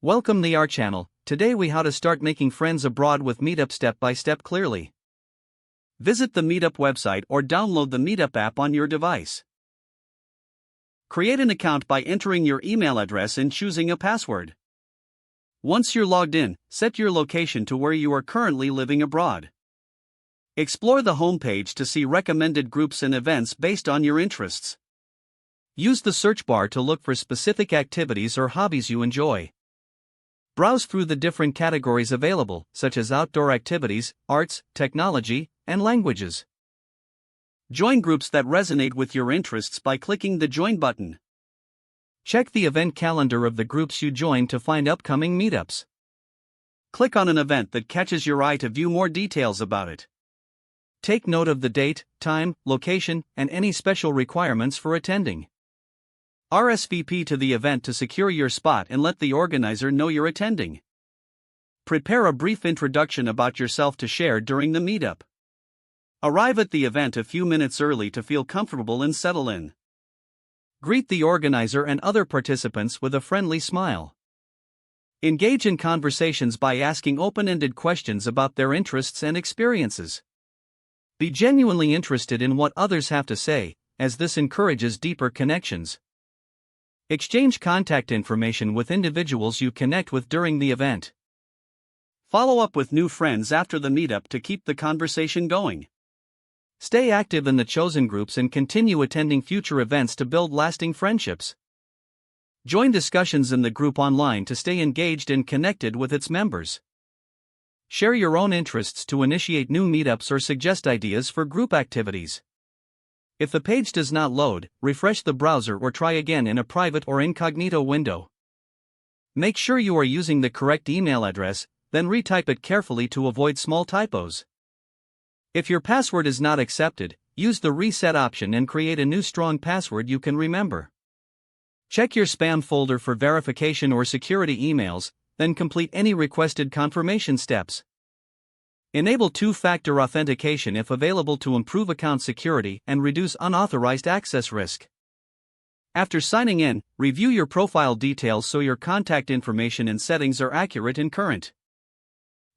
Welcome to our channel. Today we how to start making friends abroad with Meetup step by step clearly. Visit the Meetup website or download the Meetup app on your device. Create an account by entering your email address and choosing a password. Once you're logged in, set your location to where you are currently living abroad. Explore the homepage to see recommended groups and events based on your interests. Use the search bar to look for specific activities or hobbies you enjoy. Browse through the different categories available, such as outdoor activities, arts, technology, and languages. Join groups that resonate with your interests by clicking the Join button. Check the event calendar of the groups you join to find upcoming meetups. Click on an event that catches your eye to view more details about it. Take note of the date, time, location, and any special requirements for attending. RSVP to the event to secure your spot and let the organizer know you're attending. Prepare a brief introduction about yourself to share during the meetup. Arrive at the event a few minutes early to feel comfortable and settle in. Greet the organizer and other participants with a friendly smile. Engage in conversations by asking open-ended questions about their interests and experiences. Be genuinely interested in what others have to say, as this encourages deeper connections. Exchange contact information with individuals you connect with during the event. Follow up with new friends after the meetup to keep the conversation going. Stay active in the chosen groups and continue attending future events to build lasting friendships. Join discussions in the group online to stay engaged and connected with its members. Share your own interests to initiate new meetups or suggest ideas for group activities. If the page does not load, refresh the browser or try again in a private or incognito window. Make sure you are using the correct email address, then retype it carefully to avoid small typos. If your password is not accepted, use the reset option and create a new strong password you can remember. Check your spam folder for verification or security emails, then complete any requested confirmation steps. Enable two-factor authentication if available to improve account security and reduce unauthorized access risk. After signing in, review your profile details so your contact information and settings are accurate and current.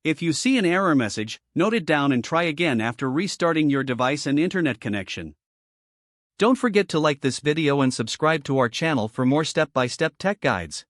If you see an error message, note it down and try again after restarting your device and internet connection. Don't forget to like this video and subscribe to our channel for more step-by-step tech guides.